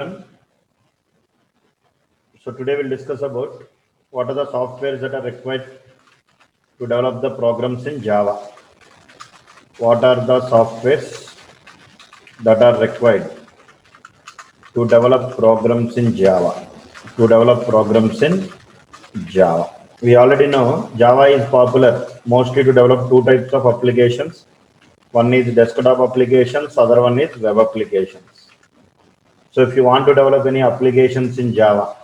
So today we'll discuss about what are the softwares that are required to develop the programs in Java. What are the softwares that are required to develop programs in Java? To develop programs in Java. We already know Java is popular mostly to develop two types of applications. One is desktop applications, other one is web applications. So if you want to develop any applications in Java,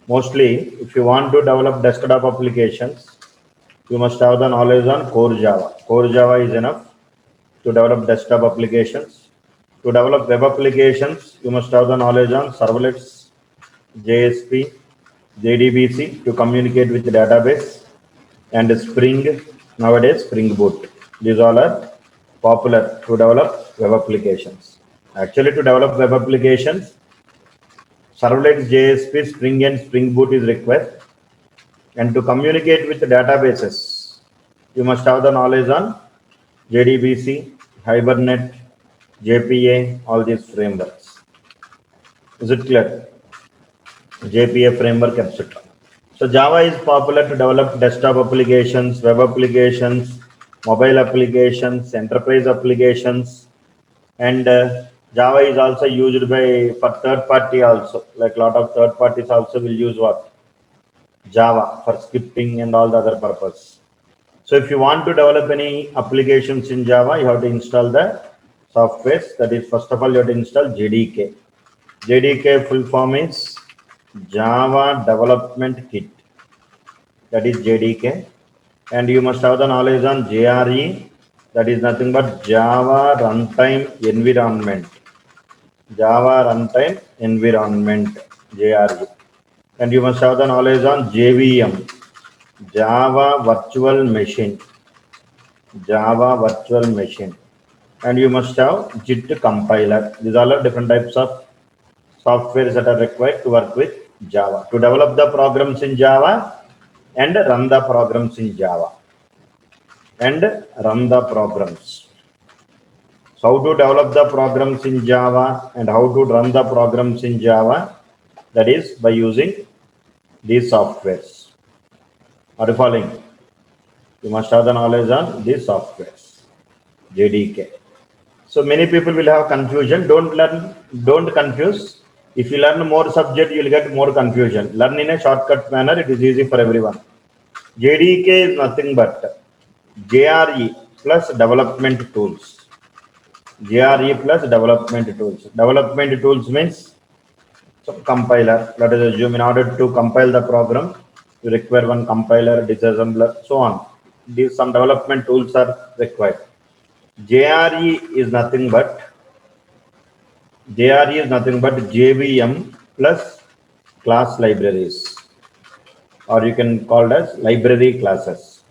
mostly if you want to develop desktop applications, you must have the knowledge on core Java. Core Java is enough to develop desktop applications. To develop web applications, you must have the knowledge on servlets, JSP, JDBC to communicate with the database, and Spring, nowadays Spring Boot. These all are popular to develop web applications. Actually, to develop web applications, servlets, JSP, Spring and Spring Boot is required. And to communicate with the databases, you must have the knowledge on JDBC, Hibernate, JPA, all these frameworks. Is it clear? JPA framework, etc. So Java is popular to develop desktop applications, web applications, mobile applications, enterprise applications, and Java is also used by for third party also. Like a lot of third parties also will use what? Java for scripting and all the other purpose. So if you want to develop any applications in Java, you have to install the softwares. That is, first of all, you have to install JDK. JDK full form is Java Development Kit. That is JDK. And you must have the knowledge on JRE. That is nothing but Java Runtime Environment. Java Runtime Environment, JRE. And you must have the knowledge on JVM. Java Virtual Machine. Java Virtual Machine. And you must have JIT compiler. These are all different types of softwares that are required to work with Java. To develop the programs in Java and run the programs in Java. And run the programs. So how to develop the programs in Java and how to run the programs in Java? That is by using these softwares. Are you following? You must have the knowledge on these softwares. JDK. So many people will have confusion. Don't confuse. If you learn more subject, you will get more confusion. Learn in a shortcut manner, it is easy for everyone. JDK is nothing but JRE plus development tools. JRE plus development tools. Development tools means compiler. Let us assume in order to compile the program, you require one compiler, disassembler, so on. Some development tools are required. JRE is nothing but JVM plus class libraries, or you can call it as library classes.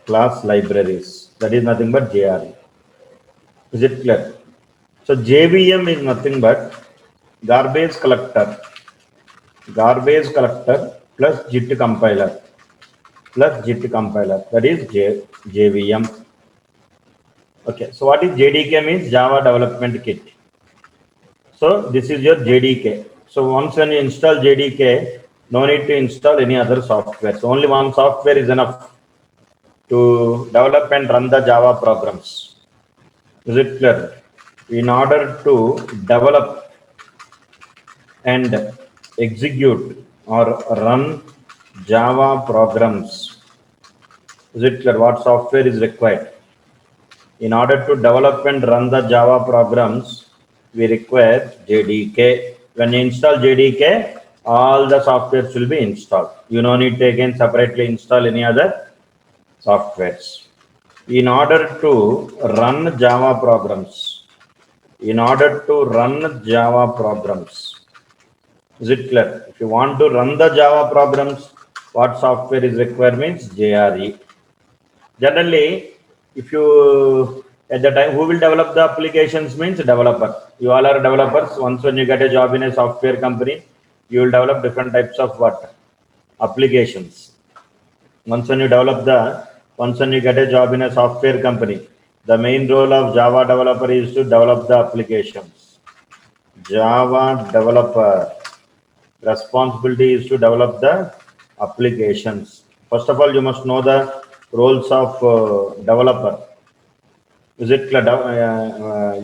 Class libraries. That is nothing but JRE. Is it clear? So JVM is nothing but garbage collector plus JIT compiler. That is JVM. Okay, so what is JDK means? Java Development Kit. So this is your JDK. So once when you install JDK, no need to install any other software. So only one software is enough to develop and run the Java programs. Is it clear? In order to develop and execute or run Java programs, is it clear what software is required? In order to develop and run the Java programs, we require JDK. When you install JDK, all the softwares will be installed. You no need to again separately install any other softwares. In order to run Java programs, is it clear? If you want to run the Java programs, what software is required means JRE. Generally, if you at the time who will develop the applications means developer. You all are developers. Once when you get a job in a software company, you will develop different types of what? Applications. Once when you get a job in a software company, the main role of Java developer is to develop the applications. Java developer. Responsibility is to develop the applications. First of all, you must know the roles of developer. Is it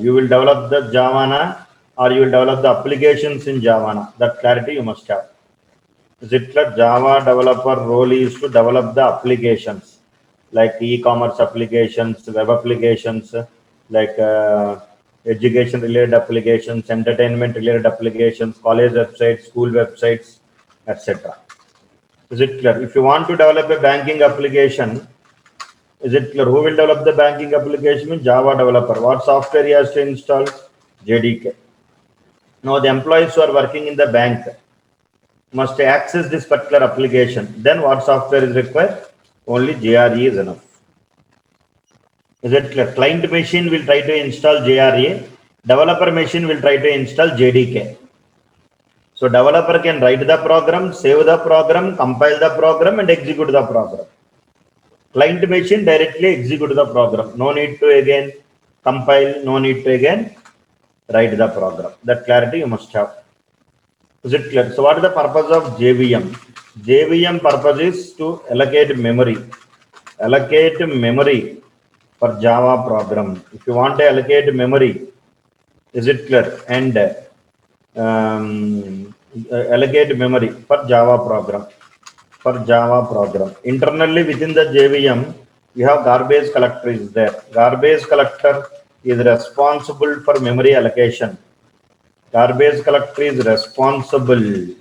you will develop the Java or you will develop the applications in Java? That clarity you must have. Is it clear? Java developer role is to develop the applications like e-commerce applications, web applications, like education related applications, entertainment related applications, college websites, school websites, etc. Is it clear? If you want to develop a banking application, is it clear? Who will develop the banking application? Java developer. What software he has to install? JDK. Now the employees who are working in the bank must access this particular application. Then what software is required? Only JRE is enough. Is it clear? Client machine will try to install JRE. Developer machine will try to install JDK. So developer can write the program, save the program, compile the program and execute the program. Client machine directly execute the program. No need to again compile, no need to again write the program. That clarity you must have. Is it clear? So what is the purpose of JVM? JVM purpose is to allocate memory. Allocate memory for Java program. If you want to allocate memory, is it clear? And allocate memory for Java program. For Java program. Internally within the JVM, we have garbage collector is there. Garbage collector is responsible for memory allocation. Garbage collector is responsible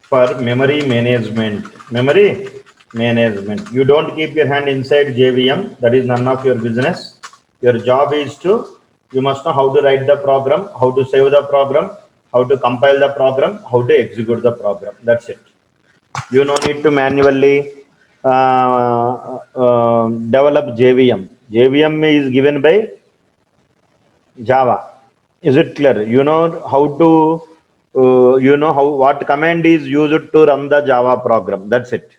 for memory management. Memory management. You don't keep your hand inside JVM. That is none of your business. Your job is to, you must know how to write the program, how to save the program, how to compile the program, how to execute the program. That's it. You no need to manually develop JVM. JVM is given by Java. Is it clear? You know how to, what command is used to run the Java program. That's it.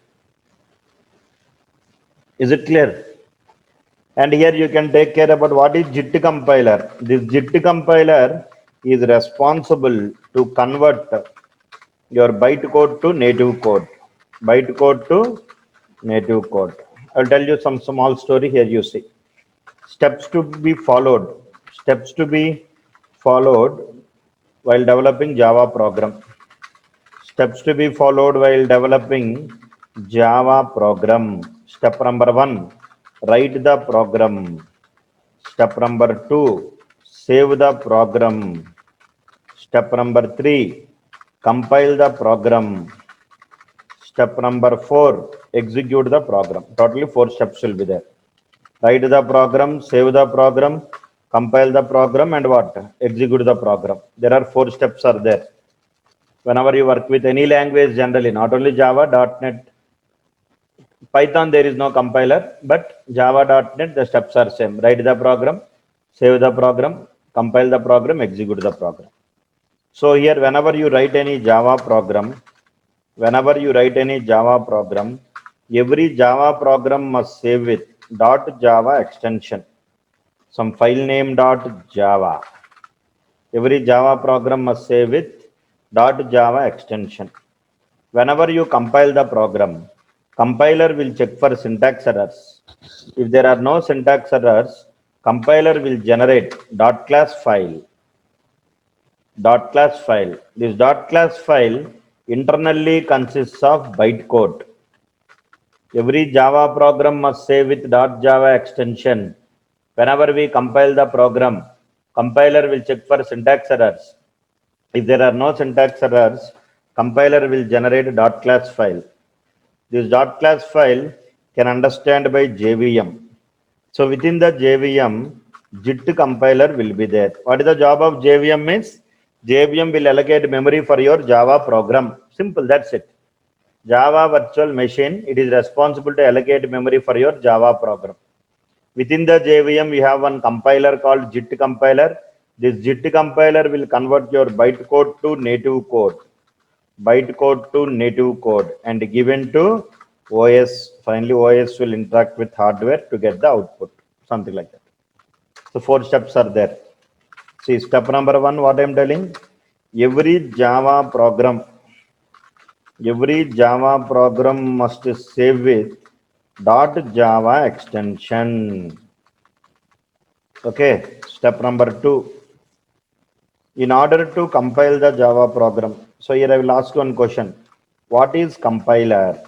Is it clear? And here you can take care about what is JIT compiler. This JIT compiler is responsible to convert your bytecode to native code. Bytecode to native code. I'll tell you some small story here. You see, steps to be followed. Steps to be followed while developing Java program. Steps to be followed while developing Java program. Step number 1, write the program. Step number 2, save the program. Step number 3, compile the program. Step number 4, execute the program. Totally 4 steps will be there. Write the program, save the program, compile the program, and what? Execute the program. There are 4 steps are there. Whenever you work with any language generally, not only Java, .NET, Python, there is no compiler, but Java.NET, the steps are same. Write the program, save the program, compile the program, execute the program. So here, whenever you write any Java program, every Java program must save with .java extension, some file name .java. Every Java program must save with .java extension. Whenever you compile the program, compiler will check for syntax errors. If there are no syntax errors, compiler will generate .class file. This .class file internally consists of bytecode. Every Java program must save with .java extension. Whenever we compile the program, compiler will check for syntax errors. If there are no syntax errors, compiler will generate a .class file. This .class file can understand by JVM. So within the JVM, JIT compiler will be there. What is the job of JVM means? JVM will allocate memory for your Java program. Simple, that's it. Java virtual machine, it is responsible to allocate memory for your Java program. Within the JVM, we have one compiler called JIT compiler. This JIT compiler will convert your bytecode to native code. Bytecode to native code and given to OS. Finally, OS will interact with hardware to get the output. Something like that. So 4 steps are there. See, step number 1, what I am telling, every Java program must save with .java extension. Okay, step number 2, in order to compile the Java program. So here I will ask one question. What is compiler?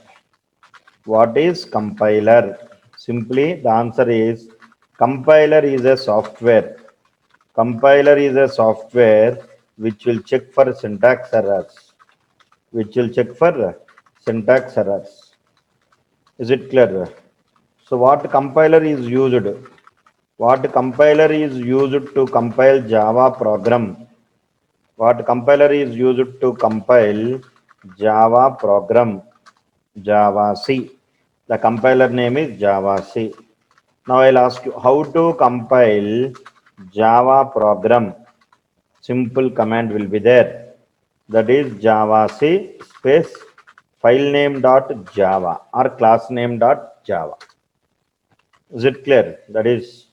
What is compiler? Simply the answer is compiler is a software. Compiler is a software which will check for syntax errors. Is it clear? So what compiler is used? What compiler is used to compile Java program? What compiler is used to compile Java program? Java C. The compiler name is Java C. Now I'll ask you how to compile Java program. Simple command will be there. That is Java C space file name dot Java or class name dot Java. Is it clear? That is,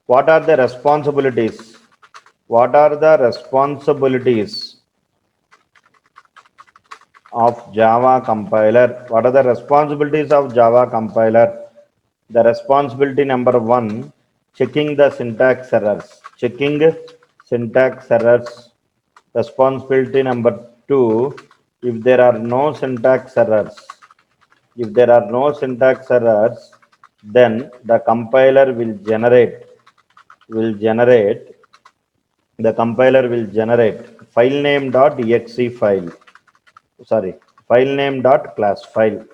what are the responsibilities? What are the responsibilities of Java compiler? What are the responsibilities of Java compiler? The responsibility number 1, checking the syntax errors. Checking syntax errors. Responsibility number 2, if there are no syntax errors, then the compiler will generate file name dot exe file. File name dot class file.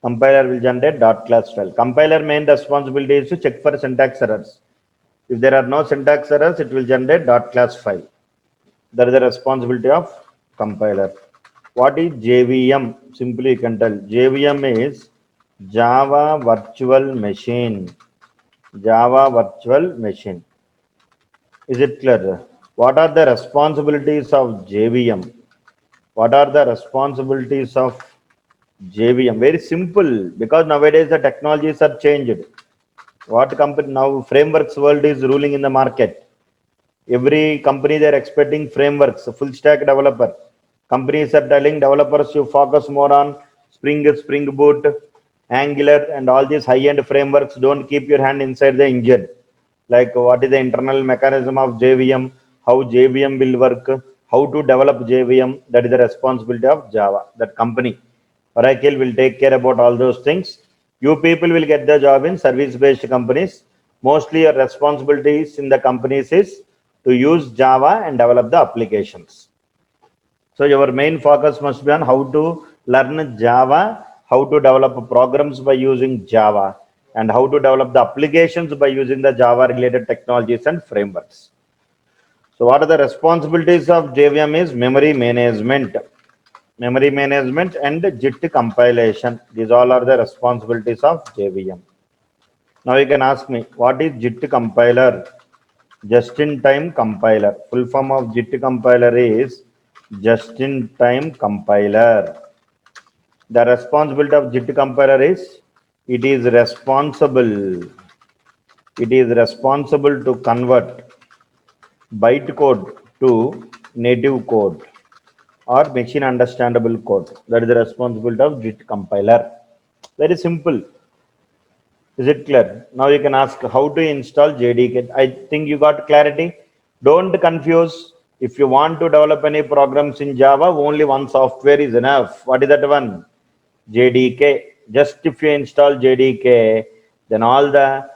Compiler will generate dot class file. Compiler main responsibility is to check for syntax errors. If there are no syntax errors, it will generate dot class file. That is the responsibility of compiler. What is JVM? Simply you can tell. JVM is Java Virtual Machine. Java Virtual Machine. Is it clear? What are the responsibilities of JVM? What are the responsibilities of JVM? Very simple, because nowadays the technologies are changed. What company now frameworks world is ruling in the market. Every company they are expecting frameworks, full stack developer. Companies are telling developers you focus more on Spring Boot, Angular, and all these high-end frameworks. Don't keep your hand inside the engine. Like what is the internal mechanism of JVM, how JVM will work, how to develop JVM. That is the responsibility of Java. That company, Oracle, will take care about all those things. You people will get the job in service-based companies. Mostly your responsibilities in the companies is to use Java and develop the applications. So your main focus must be on how to learn Java, how to develop programs by using Java, and how to develop the applications by using the Java related technologies and frameworks. So what are the responsibilities of JVM is memory management and JIT compilation. These all are the responsibilities of JVM. Now you can ask me, what is JIT compiler? Just-in-time compiler. Full form of JIT compiler is just-in-time compiler. The responsibility of JIT compiler is it is responsible to convert bytecode to native code or machine understandable code. That is the responsibility of JIT compiler. Very simple. Is it clear? Now you can ask how to install JDK. I think you got clarity. Don't confuse. If you want to develop any programs in Java, only one software is enough. What is that one? JDK. Just if you install JDK, then all the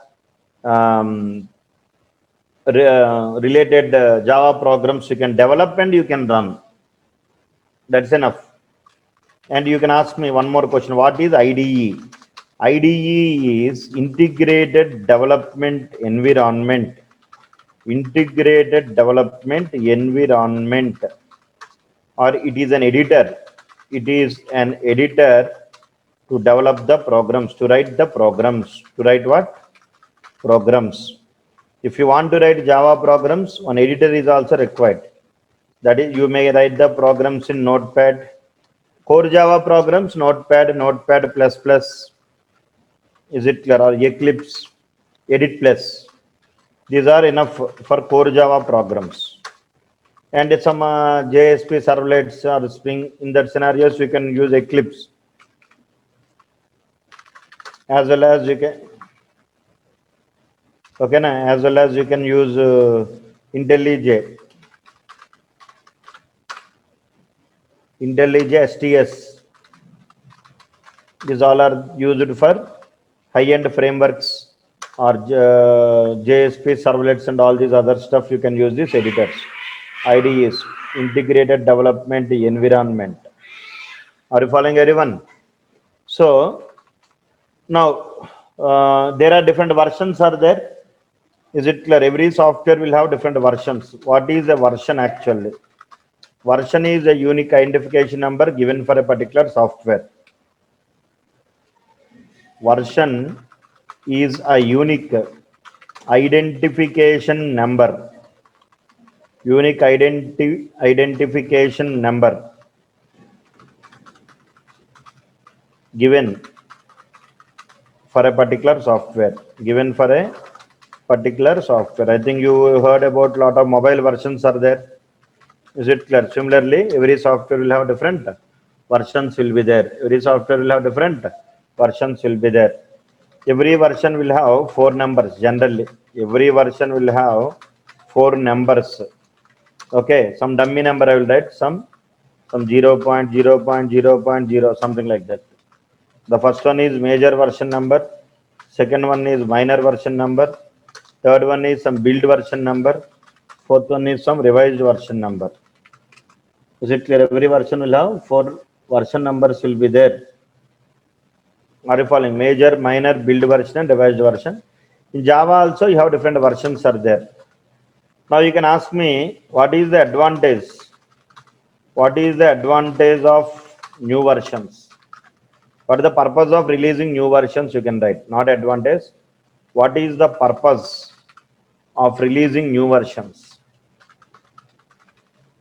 related Java programs you can develop and you can run. That's enough. And you can ask me one more question. What is IDE? IDE is Integrated Development Environment. Integrated Development Environment. Or it is an editor. It is an editor to develop the programs, to write the programs. To write what? Programs. If you want to write Java programs, one editor is also required. That is, you may write the programs in Notepad. Core Java programs, Notepad, Notepad++. Is it clear? Or Eclipse, Edit Plus. These are enough for core Java programs. And some JSP servlets or Spring. In that scenarios, you can use Eclipse, as well as you can, okay, as well as you can use IntelliJ, STS. These all are used for high-end frameworks or JSP servlets and all these other stuff. You can use these editors. IDEs, integrated development environment. Are you following, everyone? So now there are different versions are there. Is it clear? Every software will have different versions. What is a version actually? Version is a unique identification number given for a particular software. Version is a unique identification number. Unique identification number given for a particular software. Given for a particular software. I think you heard about lot of mobile versions are there. Is it clear? Similarly, every software will have different versions will be there. Every software will have different versions will be there. Every version will have 4 numbers generally. Every version will have 4 numbers. Okay, some dummy number I will write, some 0.0.0.0, something like that. The first one is major version number. Second one is minor version number. Third one is some build version number. Fourth one is some revised version number. Is it clear? Every version will have 4 version numbers will be there. Are you following? Major, minor, build version and revised version. In Java also you have different versions are there. Now you can ask me, what is the advantage? What is the advantage of new versions? What is the purpose of releasing new versions? You can write, not advantage. What is the purpose of releasing new versions?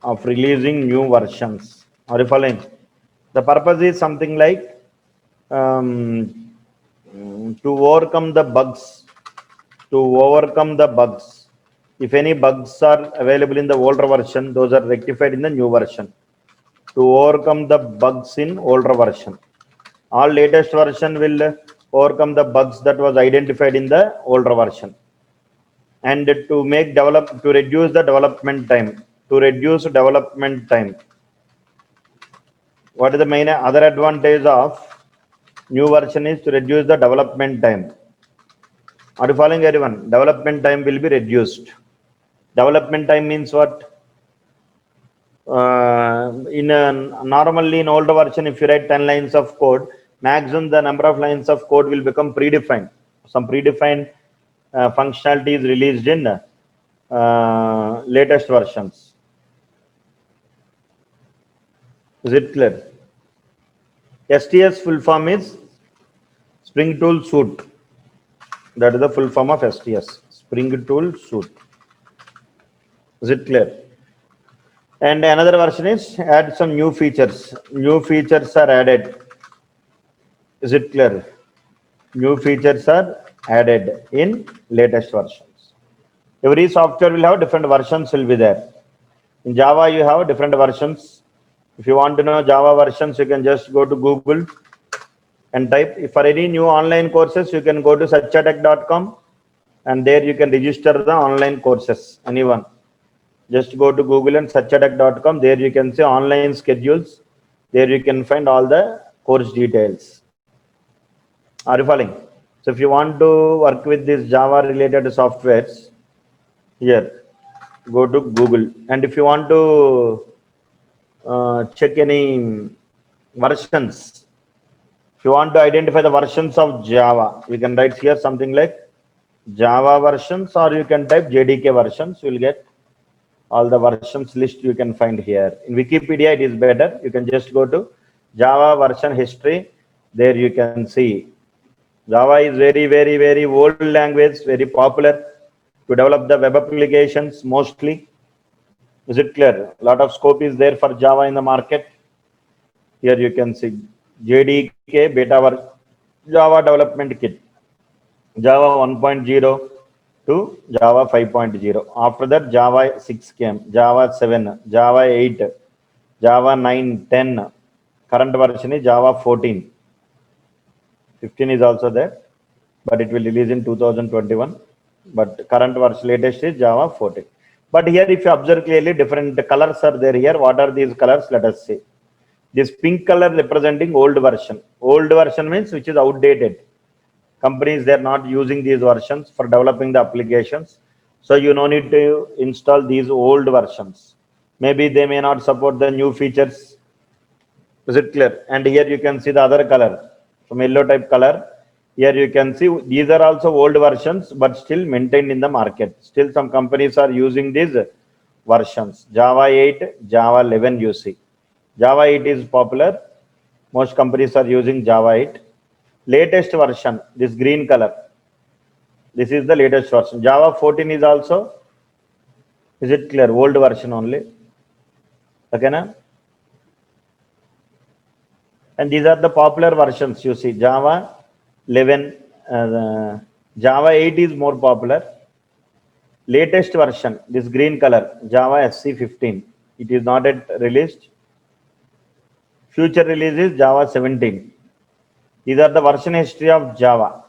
Of releasing new versions. Are you following? The purpose is something like to overcome the bugs. To overcome the bugs. If any bugs are available in the older version, those are rectified in the new version. To overcome the bugs in older version. All latest version will overcome the bugs that was identified in the older version. And to reduce the development time. To reduce development time. What is the main other advantage of new version is to reduce the development time. Are you following, everyone? Development time will be reduced. Development time means what? Normally in older version, if you write 10 lines of code, maximum the number of lines of code will become predefined. Some predefined functionality is released in latest versions. Is it clear? STS full form is Spring Tool Suite. That is the full form of STS, Spring Tool Suite. Is it clear? And another version is add some new features. New features are added. Is it clear? New features are added in latest versions. Every software will have different versions will be there. In Java, you have different versions. If you want to know Java versions, you can just go to Google and type. If for any new online courses, you can go to satchatech.com and there you can register the online courses. Anyone. Just go to Google and satchatech.com. There you can see online schedules. There you can find all the course details. Are you following? So if you want to work with these Java related softwares, here, go to Google. And if you want to check any versions, if you want to identify the versions of Java, you can write here something like Java versions, or you can type JDK versions. You will get all the versions list you can find here. In Wikipedia, it is better. You can just go to Java version history. There you can see. Java is very, very, very old language, very popular to develop the web applications mostly. Is it clear? A lot of scope is there for Java in the market. Here you can see JDK beta Java development kit. Java 1.0 to to Java 5.0. After that, Java 6 came, Java 7, Java 8, Java 9, 10. Current version is Java 14. 15 is also there, but it will release in 2021. But current version latest is Java 14. But here, if you observe clearly, different colors are there here. What are these colors? Let us see. This pink color representing old version. Old version means which is outdated. Companies, they're not using these versions for developing the applications. So you no need to install these old versions. Maybe they may not support the new features. Is it clear? And here you can see the other color, some yellow type color. Here you can see these are also old versions, but still maintained in the market. Still some companies are using these versions. Java 8, Java 11 you see. Java 8 is popular. Most companies are using Java 8. Latest version, this green color. This is the latest version. Java 14 is also, is it clear? Old version only. Okay, na? And these are the popular versions you see. Java 11, Java 8 is more popular. Latest version, this green color, Java SC 15. It is not yet released. Future release is Java 17. These are the version history of Java.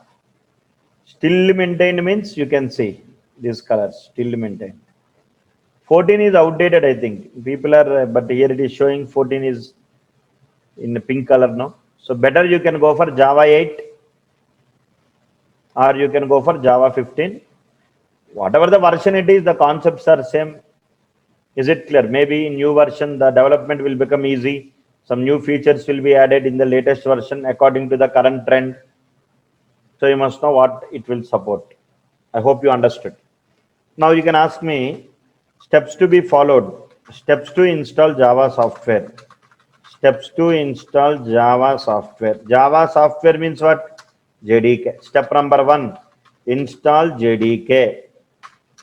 Still maintained means you can see these colors, still maintained. 14 is outdated, I think. People are, but here it is showing 14 is in the pink color now. So better you can go for Java 8 or you can go for Java 15. Whatever the version it is, the concepts are same. Is it clear? Maybe in new version, the development will become easy. Some new features will be added in the latest version according to the current trend. So you must know what it will support. I hope you understood. Now you can ask me steps to be followed. Steps to install Java software. Steps to install Java software. Java software means what? JDK. Step number 1, install JDK.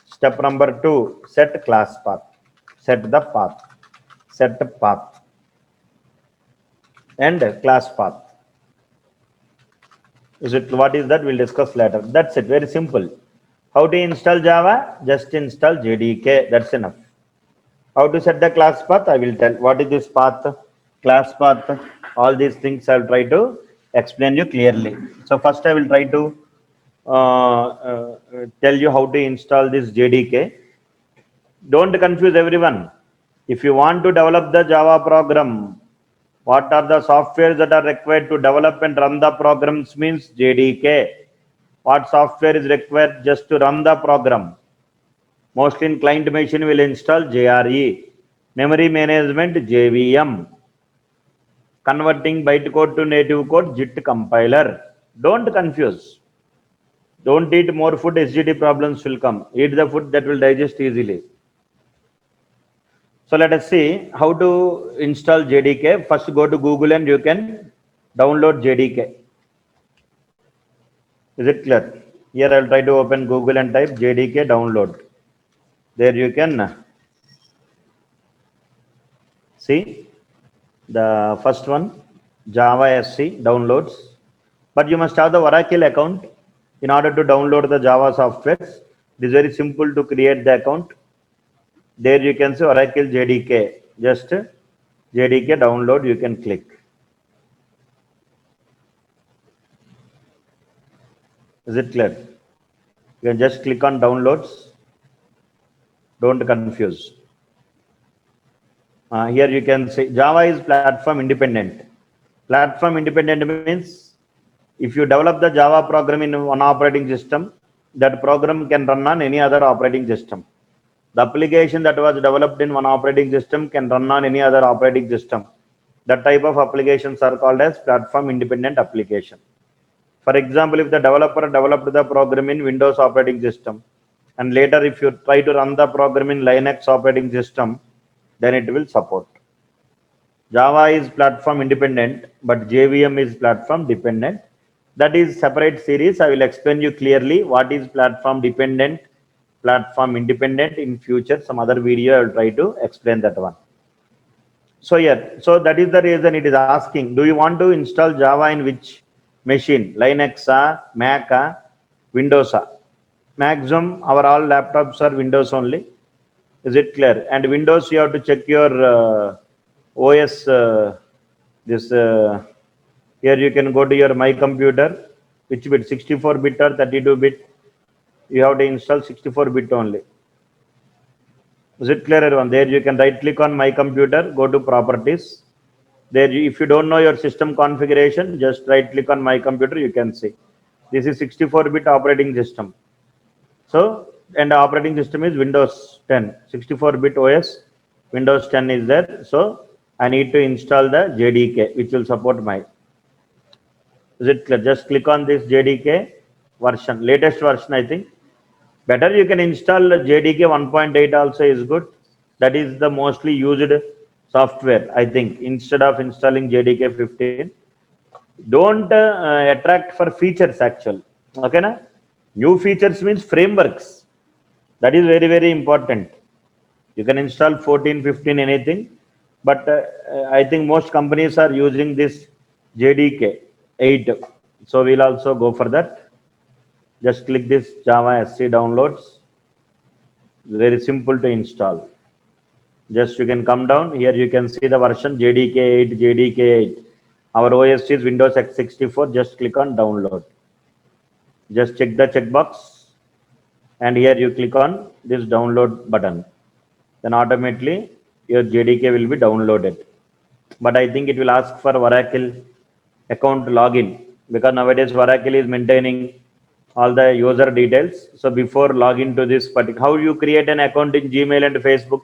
Step number 2, set class path. Set the path. Set the path. And class path. Is it what is that? We'll discuss later. That's it. Very simple. How to install Java? Just install JDK. That's enough. How to set the class path? I will tell. What is this path? Class path. All these things I'll try to explain you clearly. So first I will try to tell you how to install this JDK. Don't confuse everyone. If you want to develop the Java program, what are the softwares that are required to develop and run the programs means JDK. What software is required just to run the program? Mostly in client machine will install JRE. Memory management JVM. Converting bytecode to native code JIT compiler. Don't confuse. Don't eat more food, SGD problems will come. Eat the food that will digest easily. So let us see how to install JDK. First go to Google and you can download JDK. Is it clear? Here I will try to open Google and type JDK download. There you can see the first one, Java SC downloads. But you must have the Oracle account in order to download the Java softwares. It is very simple to create the account. There you can see Oracle JDK. Just JDK download you can click. Is it clear? You can just click on downloads. Don't confuse. Here you can say Java is platform independent. Platform independent means if you develop the Java program in one operating system, that program can run on any other operating system. The application that was developed in one operating system can run on any other operating system. That type of applications are called as platform independent application. For example, if the developer developed the program in Windows operating system, and later if you try to run the program in Linux operating system, then it will support. Java is platform independent, but JVM is platform dependent. That is separate series. I will explain you clearly what is platform dependent, platform independent in future. Some other video I will try to explain that one. So here, so that is the reason it is asking, do you want to install Java in which machine? Linux, Mac, Windows? Maximum our all laptops are Windows only. Is it clear? And Windows, you have to check your OS. This Here you can go to your My Computer. Which bit? 64-bit or 32-bit? You have to install 64-bit only. Is it clear, everyone? There you can right click on My Computer, go to Properties. There, if you don't know your system configuration, just right click on My Computer, you can see. This is 64-bit operating system. So, and the operating system is Windows 10, 64-bit OS, Windows 10 is there. So, I need to install the JDK, which will support my. Is it clear? Just click on this JDK version, latest version, I think. Better you can install JDK 1.8 also is good. That is the mostly used software, I think, instead of installing JDK 15. Don't attract for features actually. Okay, na? New features means frameworks. That is very, very important. You can install 14, 15, anything. But I think most companies are using this JDK 8. So we'll also go for that. Just click this Java SC downloads. Very simple to install. Just you can come down here. You can see the version JDK 8, JDK 8. Our OS is Windows x64. Just click on download. Just check the checkbox. And here you click on this download button. Then automatically your JDK will be downloaded. But I think it will ask for Oracle account login, because nowadays Oracle is maintaining all the user details. So before login to this particular, how you create an account in Gmail and Facebook,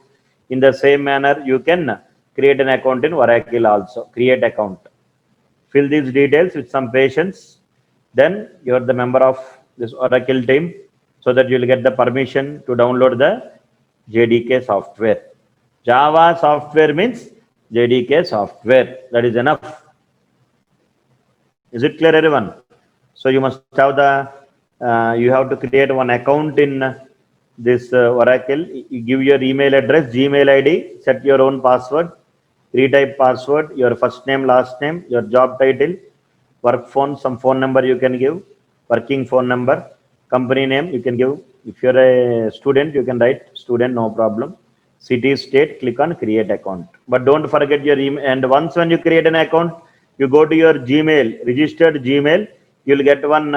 in the same manner you can create an account in Oracle also. Create account. Fill these details with some patience. Then you are the member of this Oracle team, so that you will get the permission to download the JDK software. Java software means JDK software. That is enough. Is it clear, everyone? So you must have the, you have to create one account in this Oracle. You give your email address, Gmail ID, set your own password, retype password, your first name, last name, your job title, work phone, some phone number you can give, working phone number, company name you can give. If you're a student, you can write student, no problem. City, state, click on create account. But don't forget your email. And once when you create an account, you go to your Gmail, registered Gmail, you'll get one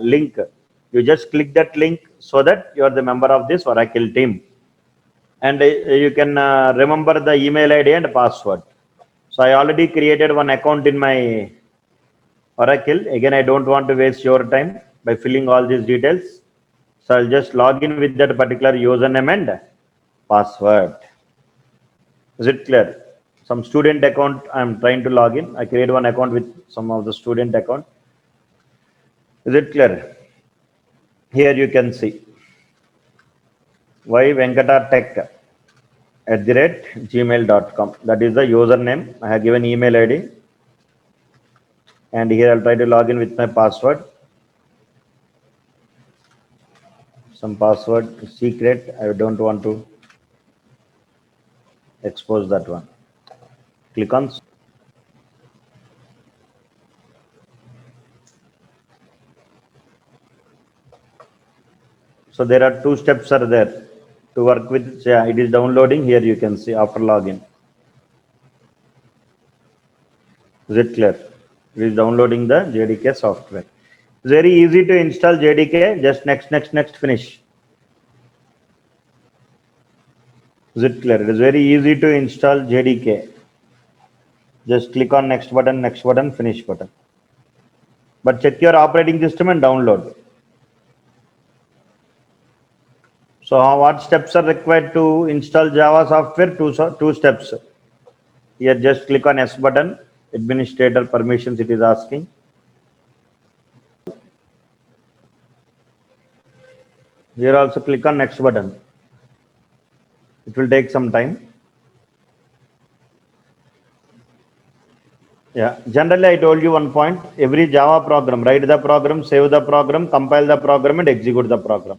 link. You just click that link so that you are the member of this Oracle team. And you can remember the email ID and password. So I already created one account in my Oracle. Again, I don't want to waste your time by filling all these details. So I'll just log in with that particular username and password. Is it clear? Some student account I'm trying to log in. I create one account with some of the student account. Is it clear? Here you can see Y Venkata Tech @gmail.com. That is the username. I have given email ID. And here I'll try to log in with my password. Some password secret. I don't want to expose that one. Click on. So there are two steps are there to work with. Yeah, it is downloading. Here you can see after login. Is it clear? It is downloading the JDK software. It's very easy to install JDK. Just next, finish. Is it clear? It is very easy to install JDK. Just click on next button, finish button. But check your operating system and download. So what steps are required to install Java software? Two steps. Here just click on S button, administrator permissions it is asking. Here also click on next button. It will take some time. Yeah, generally I told you one point. Every Java program, write the program, save the program, compile the program and execute the program.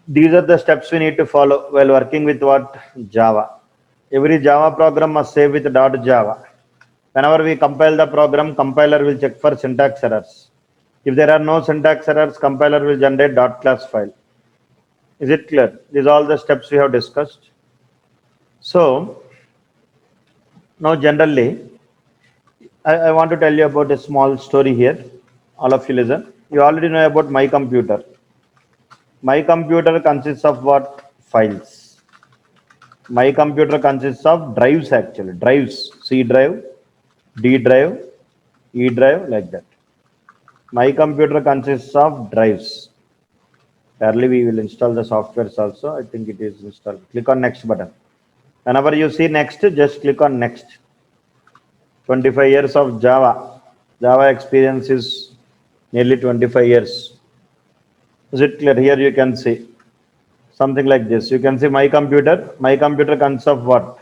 These are the steps we need to follow while working with what? Java. Every Java program must save with .java. Whenever we compile the program, compiler will check for syntax errors. If there are no syntax errors, compiler will generate .class file. Is it clear? These are all the steps we have discussed. So now generally, I want to tell you about a small story here. All of you listen. You already know about my computer. My computer consists of what? Files. My computer consists of drives actually. Drives. C drive, D drive, E drive, like that. My computer consists of drives. Early we will install the softwares also. I think it is installed. Click on next button. Whenever you see next, just click on next. 25 years of Java. Java experience is nearly 25 years. Is it clear? Here you can see something like this. You can see my computer. My computer consists of what?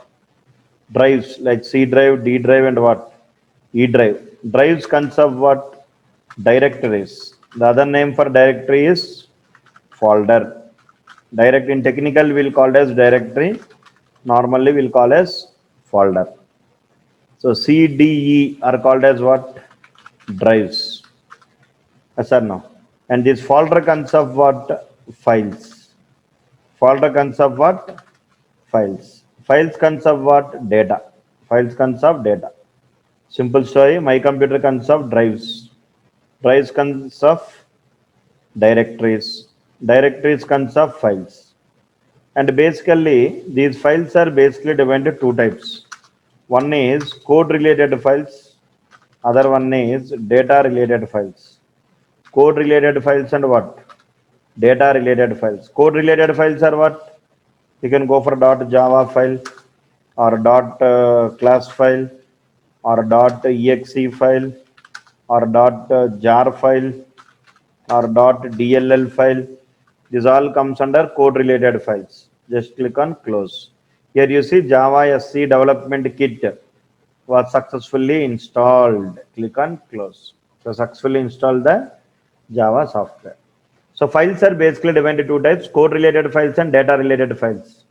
Drives like C drive, D drive, and what? E drive. Drives consists of what? Directories. The other name for directory is folder. Direct in technical we'll call as directory. Normally we'll call as folder. So C, D, E are called as what? Drives. Yes or no? And this folder consists of what? Files. Folder consists of what? Files. Files consists of what? Data. Files consists of data. Simple story. My computer consists of drives. Drives consists of directories. Directories consists of files. And basically, these files are basically divided into two types. One is code related files. Other one is data related files. Code related files and what? Data related files. Code related files are what? You can go for .java file or .class file or .exe file or .jar file or .dll file. This all comes under code related files. Just click on close. Here you see Java SC development kit was successfully installed. Click on close. So successfully installed the Java software. So files are basically divided into two types: code related files and data related files.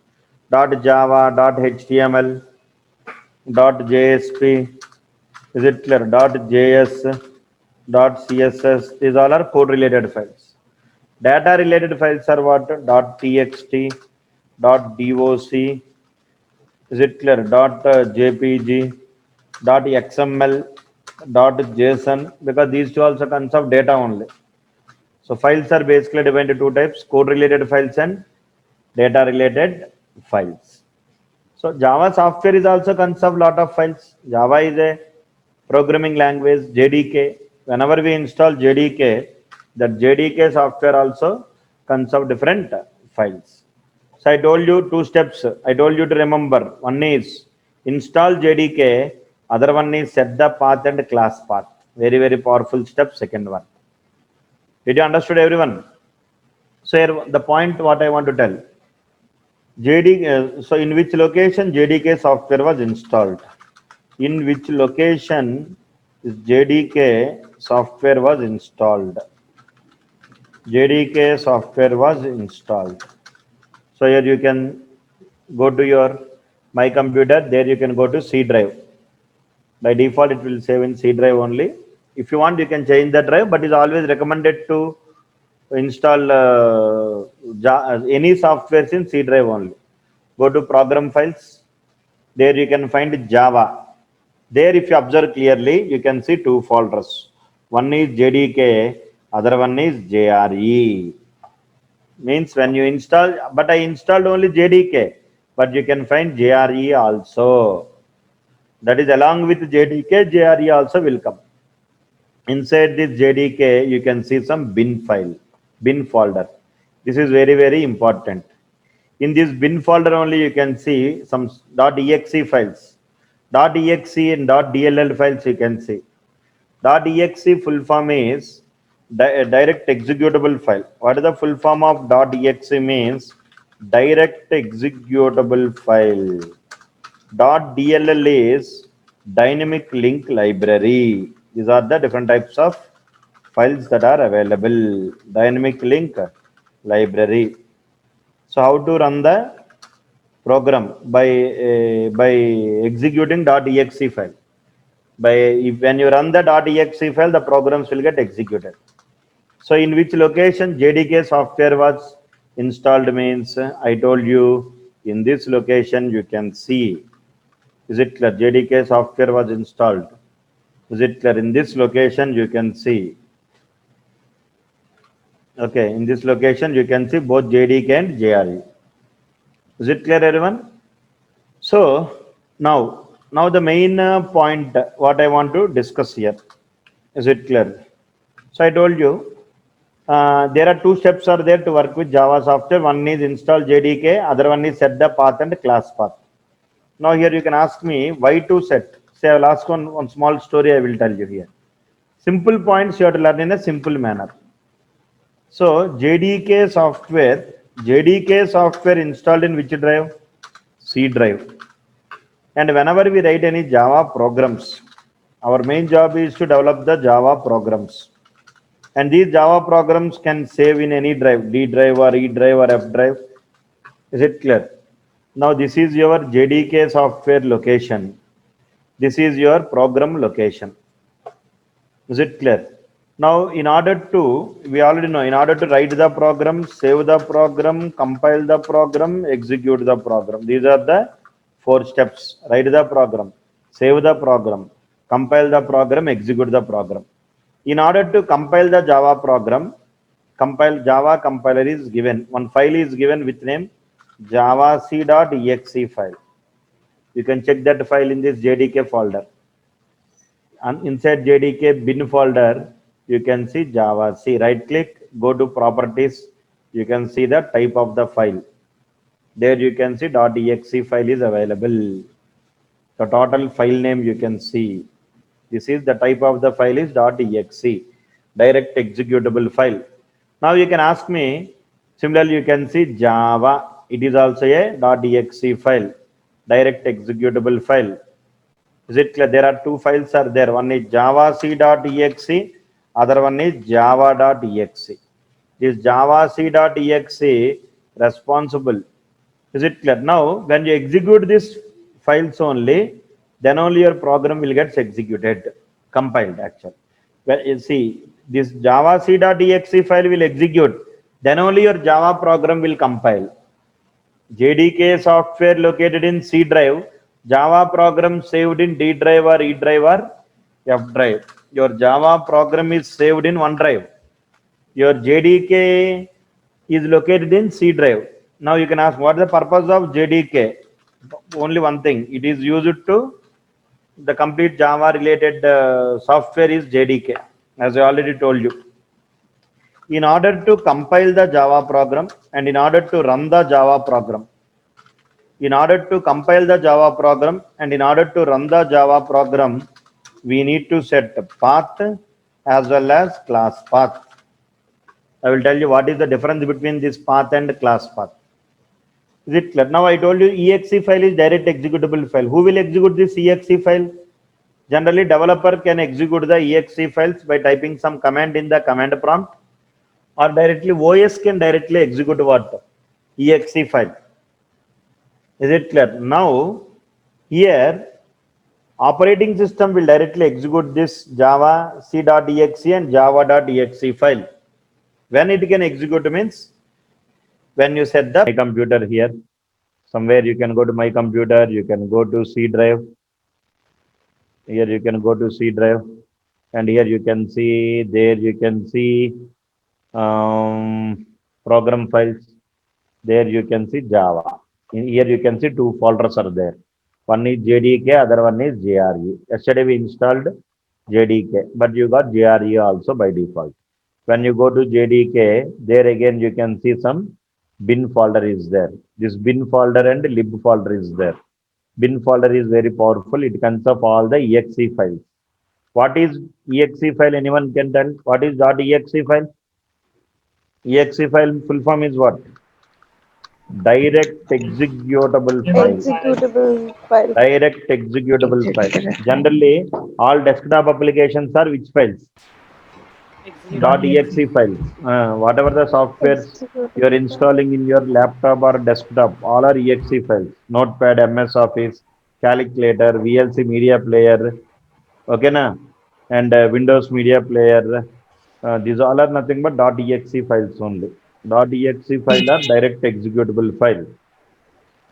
.java, .html, .jsp, is it clear? .js, .css, these all are code related files. Data related files are what? .txt, .doc, is it clear? .jpg, .xml, .json, because these two also consist of data only. So files are basically divided into two types: code related files and data related files. So Java software is also consists of lot of files. Java is a programming language, JDK. Whenever we install JDK, that JDK software also consists of different files. So I told you two steps. I told you to remember. One is install JDK. Other one is set the path and class path. Very, very powerful step. Second one. Did you understood everyone? So here the point what I want to tell. So in which location JDK software was installed? In which location is JDK software was installed? JDK software was installed. So here you can go to your My Computer. There you can go to C drive. By default, it will save in C drive only. If you want, you can change the drive, but it's always recommended to install any software in C drive only. Go to program files. There you can find Java. There, if you observe clearly, you can see two folders. One is JDK, other one is JRE. Means when you install, but I installed only JDK, but you can find JRE also. That is along with JDK, JRE also will come. Inside this JDK, you can see some bin file, bin folder. This is very, very important. In this bin folder only, you can see some .exe files. .exe and .dll files you can see. .exe full form is direct executable file. What is the full form of .exe means? Direct executable file. .dll is dynamic link library. These are the different types of files that are available. Dynamic link library. So how to run the program? By executing .exe file. When you run the .exe file, the programs will get executed. So in which location JDK software was installed means I told you in this location you can see. Is it clear? JDK software was installed. Is it clear? In this location you can see. Okay, in this location you can see both JDK and JRE. Is it clear, everyone? So now the main point what I want to discuss here. Is it clear? So I told you there are two steps are there to work with Java software. One is install JDK, other one is set the path and class path. Now here you can ask me why to set. Say I will ask one small story I will tell you here. Simple points you have to learn in a simple manner. So JDK software installed in which drive? C drive. And whenever we write any Java programs, our main job is to develop the Java programs. And these Java programs can save in any drive, D drive or E drive or F drive. Is it clear? Now this is your JDK software location. This is your program location. Is it clear? Now in order to, we already know, in order to write the program, save the program, compile the program, execute the program. These are the four steps. Write the program, save the program, compile the program, execute the program. In order to compile the Java program, Java compiler is given. One file is given with name javac.exe file. You can check that file in this JDK folder. And inside JDK bin folder, you can see Java. See, right click, go to properties. You can see the type of the file. There you can see .exe file is available. The total file name you can see. This is the type of the file is .exe, direct executable file. Now you can ask me, similarly you can see Java. It is also a .exe file, direct executable file. Is it clear? There are two files are there. One is javac.exe, other one is java.exe. This javac.exe responsible. Is it clear? Now, when you execute this files only, then only your program will get executed, compiled actually. Well, you see, this javac.exe file will execute, then only your Java program will compile. JDK software located in C drive, Java program saved in D drive or E drive or F drive. Your Java program is saved in one drive. Your JDK is located in C drive. Now you can ask what is the purpose of JDK? Only one thing. It is used to the complete Java related software is JDK, as I already told you. In order to compile the Java program and in order to run the Java program, in order to compile the Java program and in order to run the Java program, we need to set path as well as class path. I will tell you what is the difference between this path and class path. Is it clear? Now I told you exe file is direct executable file. Who will execute this exe file? Generally, developer can execute the exe files by typing some command in the command prompt, or directly OS can directly execute what? Exe file. Is it clear? Now, here operating system will directly execute this java c.exe and java.exe file. When it can execute means when you set the my computer here. Somewhere you can go to my computer, you can go to C drive. Here you can go to C drive, and here you can see, there you can see program files. There you can see Java. In here you can see two folders are there. One is JDK, other one is JRE. Yesterday we installed JDK, but you got JRE also by default. When you go to JDK, there again you can see some bin folder is there. This bin folder and lib folder is there. Bin folder is very powerful. It consists of all the exe files. What is exe file? Anyone can tell? What is .exe file? Exe file full form is what? Direct executable file. Executable file. Direct executable file. Generally, all desktop applications are which files? .exe files. Whatever the softwares you are Executable file. installing in your laptop or desktop, all are exe files. Notepad, MS Office, calculator, VLC media player, okay na, and Windows media player, These all are nothing but .exe files only. .exe file are direct executable file.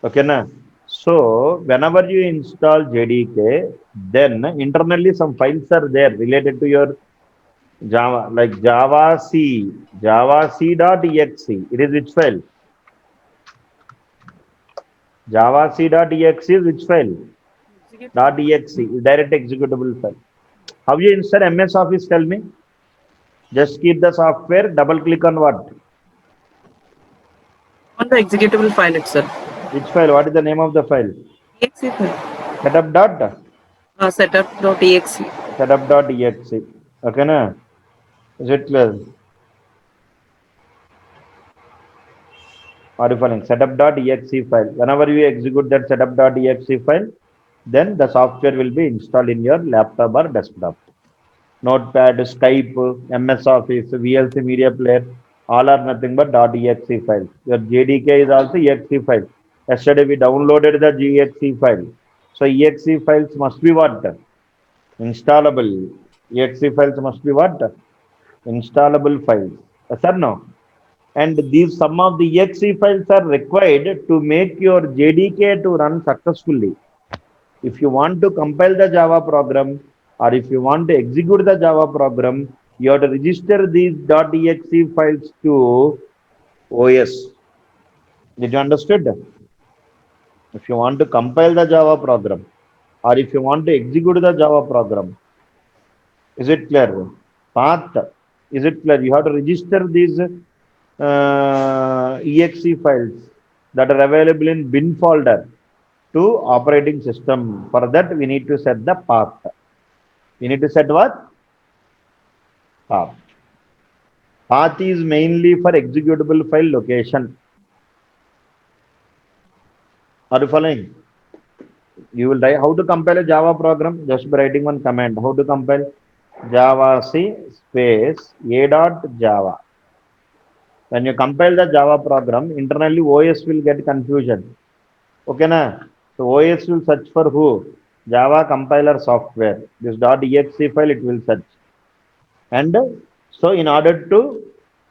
Okay, na? So whenever you install JDK, then internally some files are there related to your Java, like Java C, Java C.exe. It is which file? Java C.exe is which file? .exe, direct executable file. How you install MS Office? Tell me. Just keep the software, double click on what? On the executable file itself. Which file? What is the name of the file? Exe file. Setup dot Setup.exe. setup.exe. Okay, na? Is it clear? Or you following? Setup.exe file. Whenever you execute that setup.exe file, then the software will be installed in your laptop or desktop. Notepad, Skype, MS Office, VLC Media Player, all are nothing but .exe files. Your JDK is also exe file. Yesterday we downloaded the exe file. So exe files must be what? Installable. Exe files must be what? Installable files. Yes or no? And these some of the exe files are required to make your JDK to run successfully. If you want to compile the Java program or if you want to execute the Java program, you have to register these .exe files to OS. Did you understood? If you want to compile the Java program or if you want to execute the Java program, is it clear? Path, is it clear? You have to register these exe files that are available in bin folder to operating system. For that, we need to set the path. We need to set what? Path. Path is mainly for executable file location. Are you following? You will write how to compile a Java program just by writing one command. How to compile? Java C space a dot Java. When you compile the Java program, internally OS will get confusion. Okay, na? So OS will search for who? Java compiler software. This .exe file it will search. And so in order to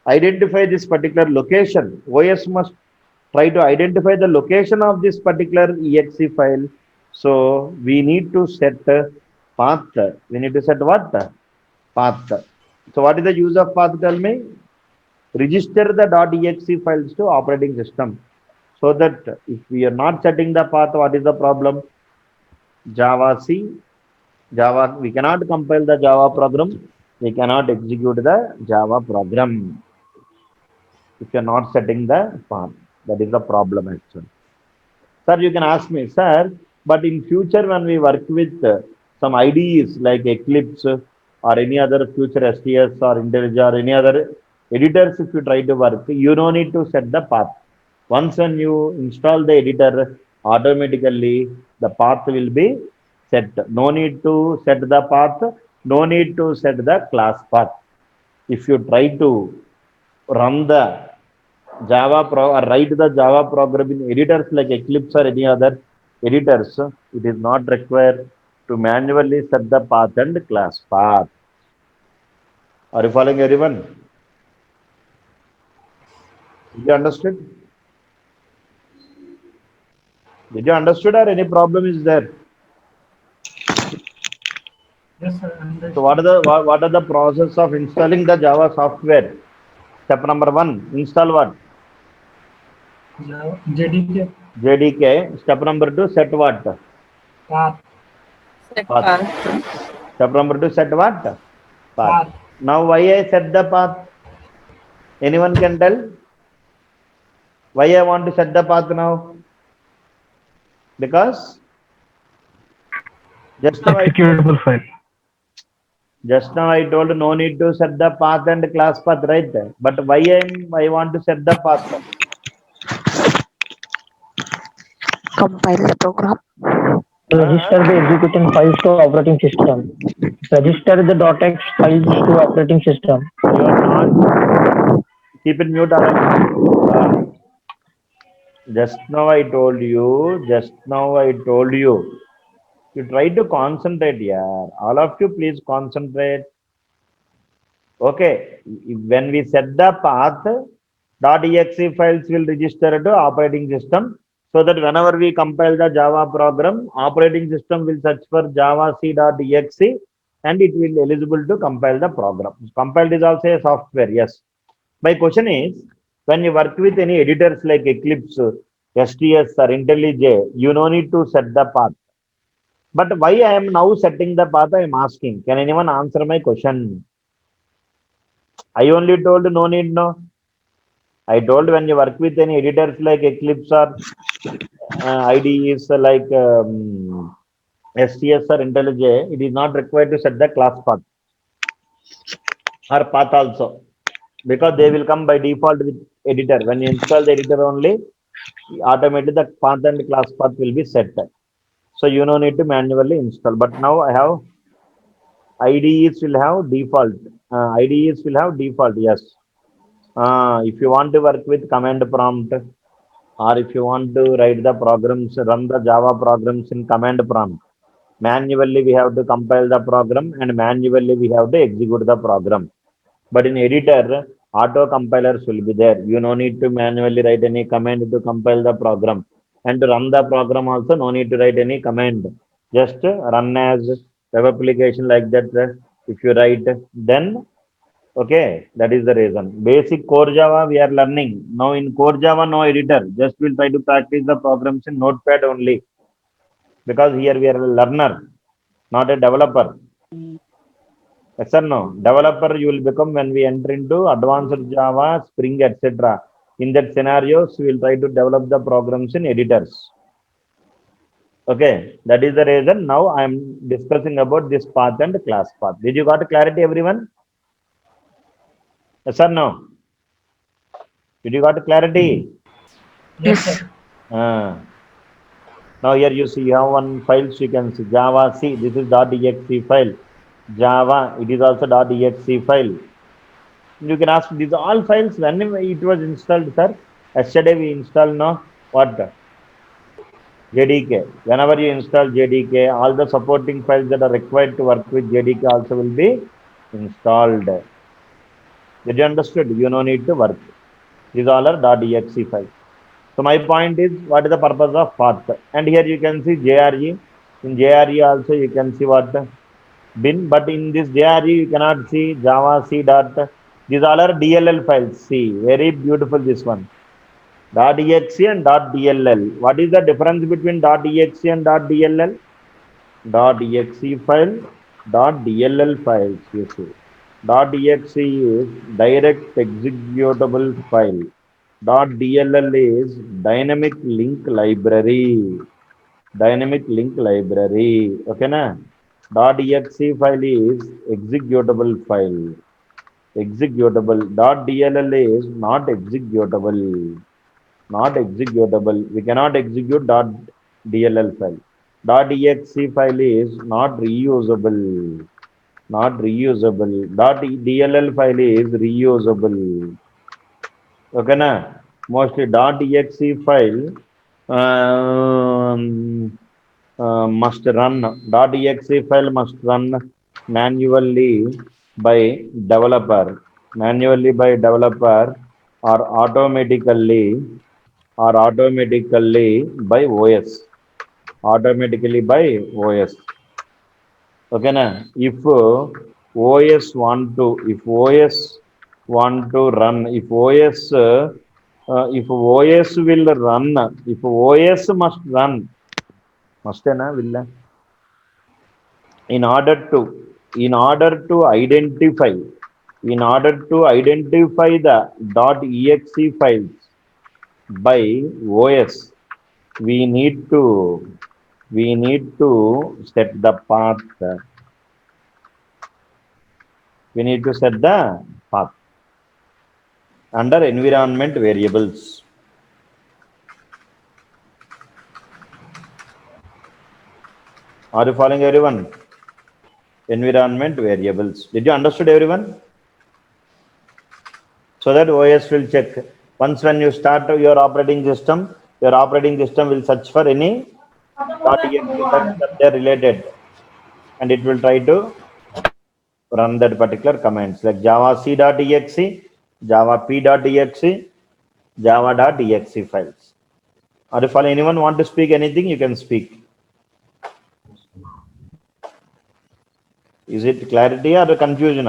identify this particular location, OS must try to identify the location of this particular exe file. So we need to set path. We need to set what? Path. So what is the use of path? Tell me. Register the .exe files to operating system. So that if we are not setting the path, what is the problem? Java C, Java, we cannot compile the Java program. We cannot execute the Java program if you are not setting the path. That is the problem actually. Sir, you can ask me, sir, but in future when we work with some IDEs like Eclipse or any other future STS or IntelliJ or any other editors, if you try to work, you don't need to set the path. Once when you install the editor, automatically the path will be set. No need to set the path, no need to set the class path. If you try to run the Java pro or write the Java program in editors like Eclipse or any other editors, it is not required to manually set the path and class path. Are you following everyone? Did you understood? Did you understood or any problem is there? Yes, sir. So what are the process of installing the Java software? Step number one, install what? JDK JDK. Step number two, set what? path. Set Path. path. Step number two, set what? Path. Path. Now why I set the path? Anyone can tell? Why I want to set the path now? Because just now Executable file. I told no need to set the path and class path, right? But why I want to set the path? Compile the program. Register the executing files to operating system. Register the .x files to operating system. You are not keep it mute. Just now I told you. Just now I told you. You try to concentrate, yeah. All of you, please concentrate. Okay, when we set the path, .exe files will register to operating system so that whenever we compile the Java program, operating system will search for javac.exe and it will eligible to compile the program. Compiled is also a software, yes. My question is, when you work with any editors like Eclipse, STS or IntelliJ, you no need to set the path. But why I am now setting the path, I am asking. Can anyone answer my question? I only told no need, no. I told when you work with any editors like Eclipse or IDEs like STS or IntelliJ, it is not required to set the class path or path also because they will come by default with editor. When you install the editor only, automatically the path and class path will be set. So you no need to manually install. But now I have IDEs will have default. IDEs will have default, yes. If you want to work with command prompt, or if you want to write the programs, run the Java programs in command prompt, manually we have to compile the program and manually we have to execute the program. But in editor, auto compilers will be there. You no need to manually write any command to compile the program. And to run the program also, no need to write any command. Just run as web application like that. If you write, then okay, that is the reason. Basic core Java we are learning. Now in core Java, no editor. Just we'll try to practice the programs in Notepad only. Because here we are a learner, not a developer. Yes or no? Developer you will become when we enter into advanced Java, Spring, etc. In that scenarios, we will try to develop the programs in editors. Okay, that is the reason. Now I am discussing about this path and class path. Did you got clarity, everyone? Yes or no? Did you got clarity? Yes, sir. Now here you see you have one file, so you can see Java C. This is .exe file. Java, it is also .exe file. You can ask these all files when it was installed, sir. Yesterday we installed no what JDK. Whenever you install JDK, all the supporting files that are required to work with JDK also will be installed. Did you understood? You no need to work. These all are .exe files. So my point is, what is the purpose of path? And here you can see JRE. In JRE also you can see what bin, but in this JRE you cannot see Java C dot. These all are DLL files. See, very beautiful this one. .exe and .dll. What is the difference between .exe and .dll? .exe file, .dll files. You see, .exe is direct executable file. .dll is dynamic link library. Dynamic link library. Okay, na? .exe file is executable file. Executable. .dll is not executable. Not executable. We cannot execute .dll file. .exe file is not reusable. Not reusable. .dll file is reusable. Okay, na? Mostly .exe file must run. .exe file must run manually by developer. Manually by developer or automatically by OS. Automatically by OS. Okay, na? If OS want to run, if OS will run, if OS must run, must na will in order to identify the .exe files by OS, we need to set the path. We need to set the path under environment variables. Are you following, everyone? Environment variables. Did you understood, everyone? So that OS will check. Once when you start your operating system will search for any .exe files that they are related, and it will try to run that particular commands like java c.exe, java p.exe, java.exe files. Or if anyone want to speak anything, you can speak. Is it clarity or confusion?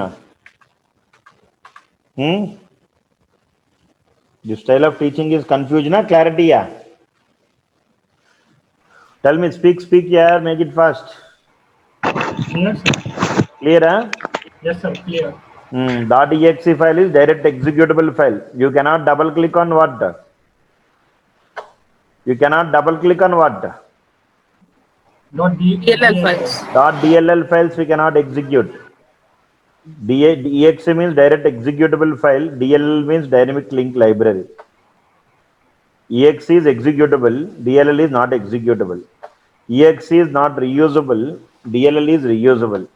The style of teaching is confusion or clarity? Tell me, speak, yeah, make it fast. Clear, sir. Clear, Yes, sir. Clear. .exe file is direct executable file. You cannot double click on what? You cannot double click on what? DLL files. .dll files we cannot execute. .exe means direct executable file. DLL means dynamic link library. EXE is executable. DLL is not executable. EXE is not reusable. DLL is reusable.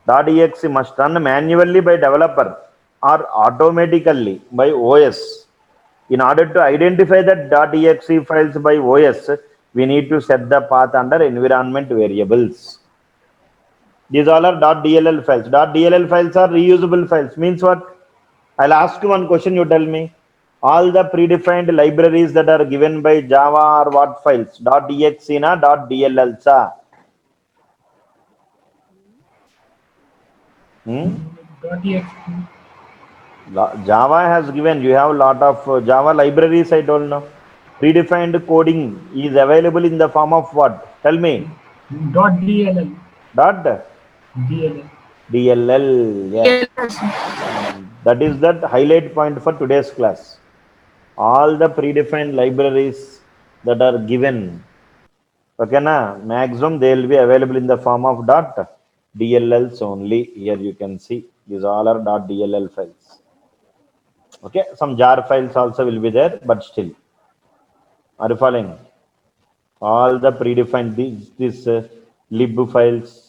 .exe must run manually by developer or automatically by OS. In order to identify that .exe files by OS, we need to set the path under environment variables. These all are .dll files. .dll files are reusable files. Means what? I'll ask you one question, you tell me. All the predefined libraries that are given by Java are what files? .exe na .dll sa? .exe. Java has given, you have a lot of Java libraries, I told now. Predefined coding is available in the form of what? Tell me. .dll. Dot DLL. DLL, yes. That is that highlight point for today's class. All the predefined libraries that are given, okay, na, maximum they will be available in the form of .dlls only. Here you can see these all are .dll files. Okay, some jar files also will be there, but still. Are you following? All the predefined this lib files.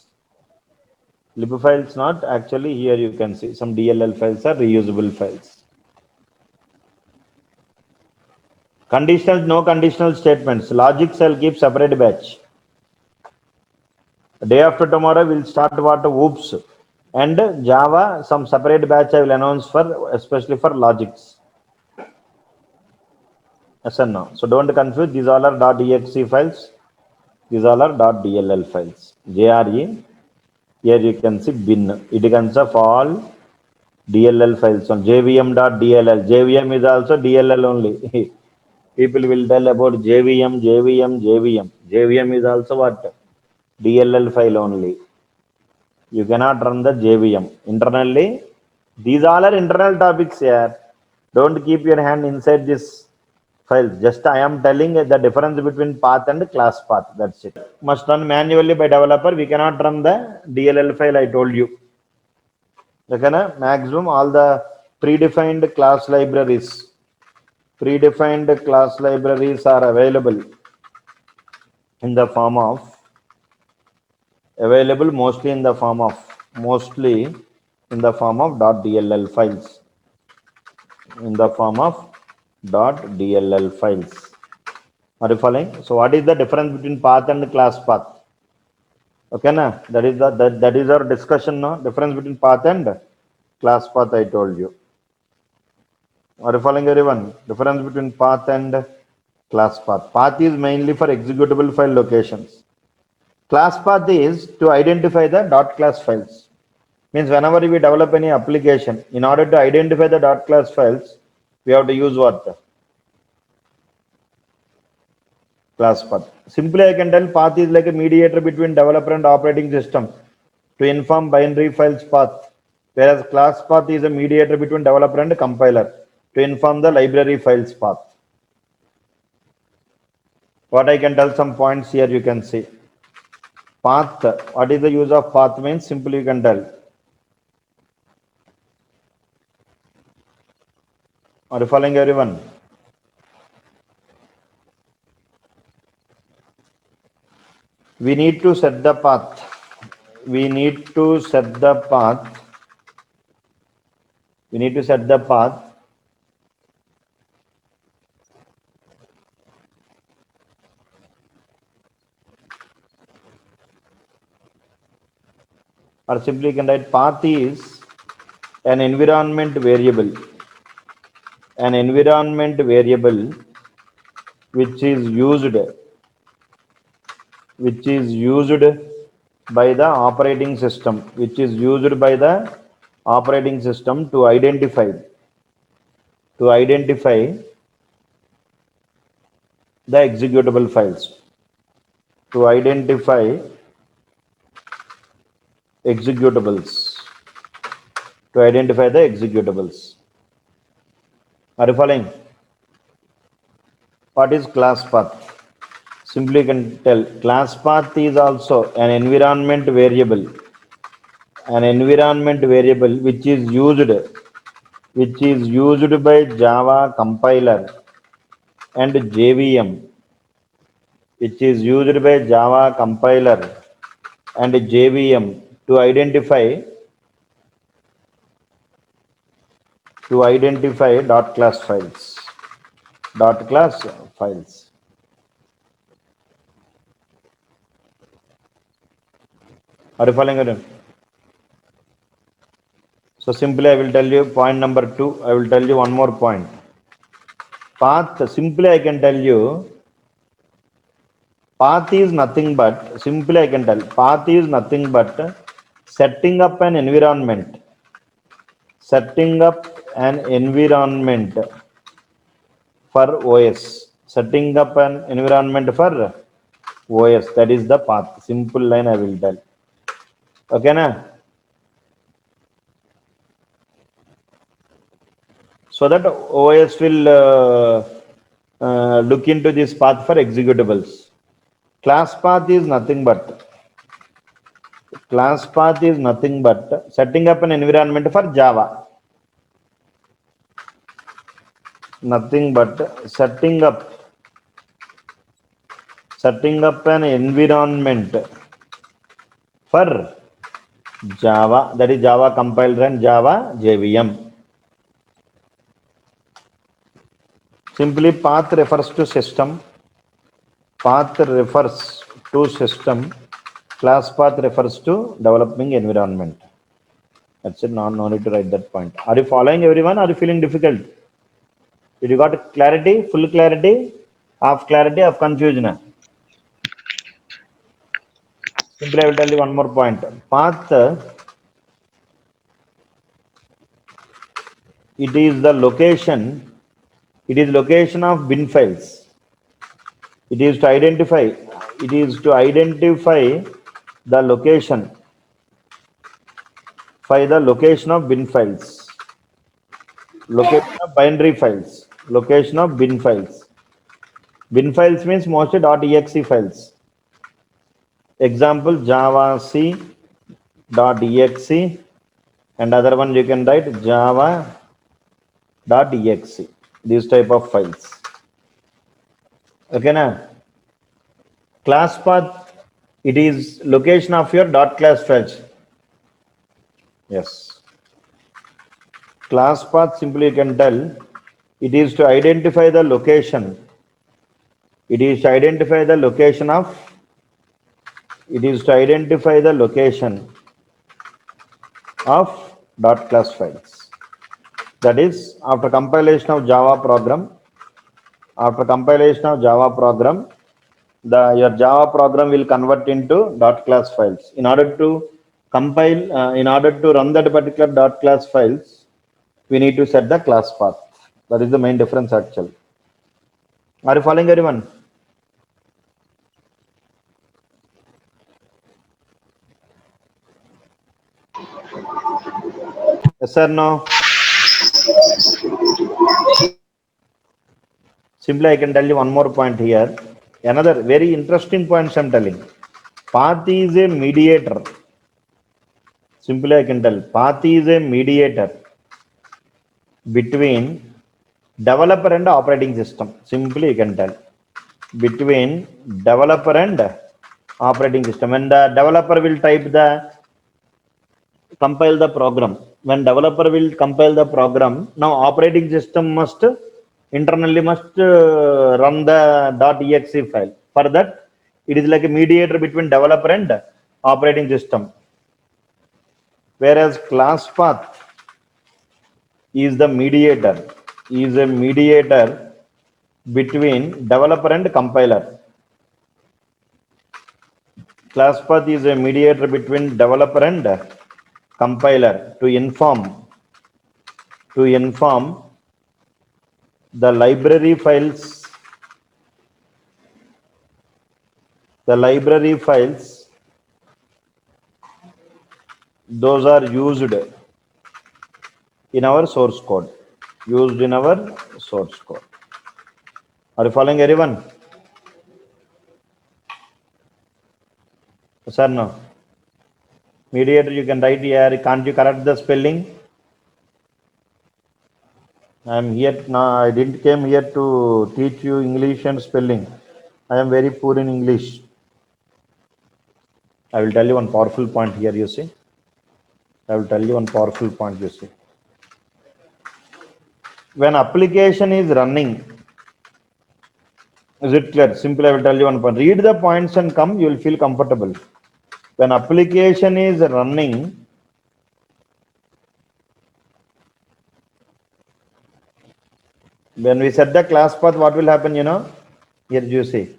Lib files not actually, here you can see some DLL files are reusable files. Conditional, no conditional statements. Logic shall keep separate batch. Day after tomorrow we'll start what whoops and Java some separate batch I will announce for especially for logics. Yes or no? So don't confuse. These all are .exe files. These all are .dll files. JRE. Here you can see bin. It consists of all DLL files on JVM.dll. JVM is also DLL only. People will tell about JVM. JVM is also what? DLL file only. You cannot run the JVM. Internally, these all are internal topics here. Don't keep your hand inside this file. Just I am telling the difference between path and class path. That's it. Must run manually by developer. We cannot run the DLL file I told you. Okay, na? Maximum all the predefined class libraries. Predefined class libraries are available in the form of mostly in the form of .dll files. In the form of .dll files. Are you following? So what is the difference between path and class path? Okay, na? That is our discussion now. Difference between path and class path I told you. Are you following everyone? Difference between path and class path. Path is mainly for executable file locations. Class path is to identify the .class files. Means whenever we develop any application, in order to identify the .class files, we have to use what? Class path. Simply I can tell path is like a mediator between developer and operating system to inform binary files path. Whereas class path is a mediator between developer and compiler to inform the library files path. What I can tell some points here you can see. Path, what is the use of path means? Simply you can tell. Are you following everyone? We need to set the path. We need to set the path. We need to set the path. or simply you can write path is an environment variable. An environment variable which is used by the operating system, to identify the executable files, to identify executables, Are you following? What is class path? Simply you can tell class path is also an environment variable, which is used by Java compiler and JVM, to identify dot class files. Are you following it? So simply I will tell you point number 2. I will tell you one more point. Path, simply I can tell you, path is nothing but setting up an environment for OS. That is the path. Simple line I will tell. Okay, na? So that OS will look into this path for executables. Class path is nothing but setting up an environment for Java. Setting up an environment for Java, that is Java compiler and Java JVM. Simply path refers to system. Class path refers to developing environment. That's it. No need to write that point. Are you following, everyone? Are you feeling difficult? Did you got clarity? Full clarity? Half clarity? Half confusion? Simply I will tell you one more point. Path, it is location of bin files. It is to identify the location of bin files. Location of binary files. Location of bin files. Bin files means mostly .exe files. Example, Java C .exe, and other one you can write Java.exe. These type of files. Okay, na? Class path, it is location of your .class files. Yes. Class path, simply you can tell, it is to identify the location. Of .class files. That is, after compilation of Java program, your Java program will convert into .class files. In order to compile, in order to run that particular .class files, we need to set the class path. That is the main difference actually. Are you following, everyone? Yes or no? Simply I can tell you one more point here. Another very interesting point I am telling. Path is a mediator. Simply I can tell, path is a mediator between developer and operating system. Simply you can tell, between developer and operating system. When the developer will compile the program, now operating system internally must run the .exe file. For that, it is like a mediator between developer and operating system. whereas class path is the mediator, is a mediator between developer and compiler. Class path is a mediator between developer and compiler to inform the library files, those are used in our source code, Are you following, everyone? Yes or no? Mediator, you can write here. Can't you correct the spelling? I am here now. I didn't came here to teach you English and spelling. I am very poor in English. I will tell you one powerful point here, you see. When application is running, is it clear? Simply, I will tell you one point. Read the points and come, you will feel comfortable. When application is running, when we set the class path, what will happen, you know? Here you see.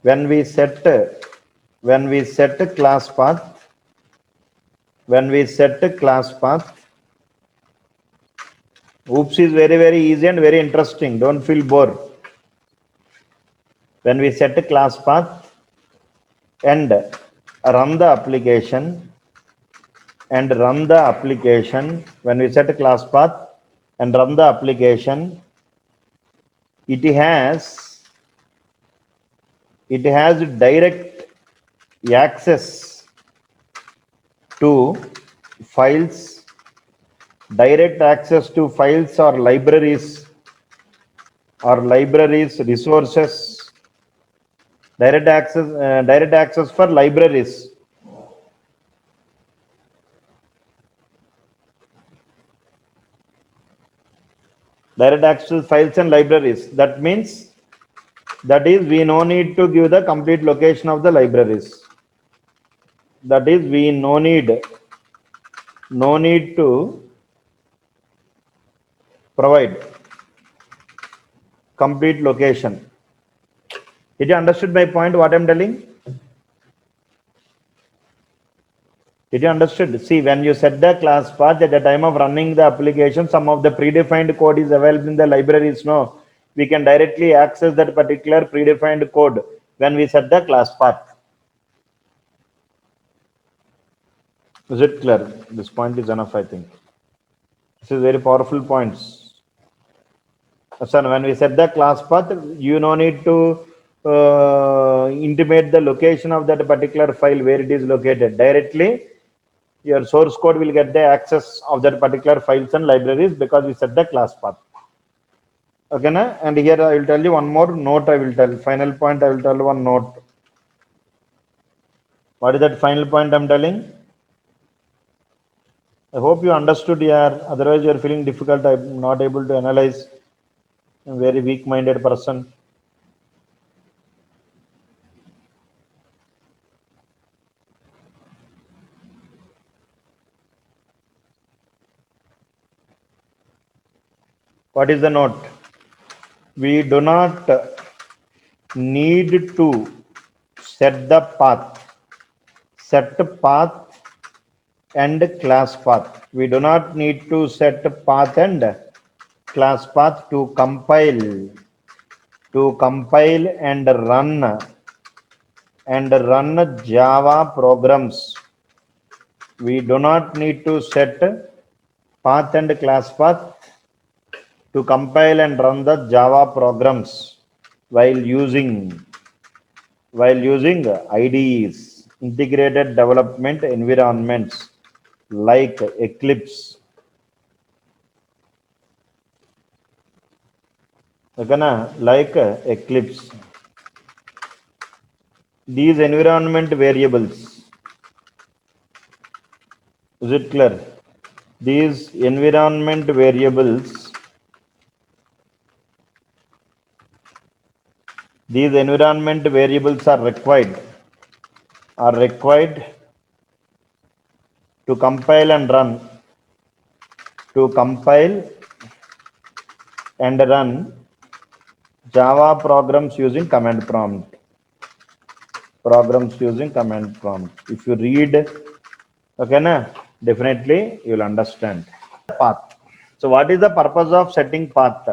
When we set class path, oops is very, very easy and very interesting. Don't feel bored. When we set a class path and run the application, when we set a class path and run the application, it has direct access to files, or libraries, resources, direct access for libraries. Direct access files and libraries. That means, we no need to give the complete location of the libraries. We no need to provide complete location. Did you understood my point, what I am telling? Did you understood? See, when you set the class path, at the time of running the application, some of the predefined code is available in the libraries. No, we can directly access that particular predefined code when we set the class path. Is it clear? This point is enough, I think. This is very powerful points. So when we set the class path, you no need to intimate the location of that particular file where it is located. Directly, your source code will get the access of that particular files and libraries because we set the class path. Okay, na? And here I will tell you one more note. Final point, I will tell one note. What is that final point I am telling? I hope you understood here. Otherwise, you are feeling difficult. I am not able to analyze. I am a very weak-minded person. What is the note? We do not need to set the path, and class path. We do not need to set path and class path to compile and run Java programs. We do not need to set path and class path to compile and run the Java programs while using IDEs, integrated development environments like Eclipse. Like Eclipse. These environment variables. Is it clear? These environment variables are required to compile and run Java programs using command prompt. If you read, okay, na, definitely you will understand. Path. So what is the purpose of setting path?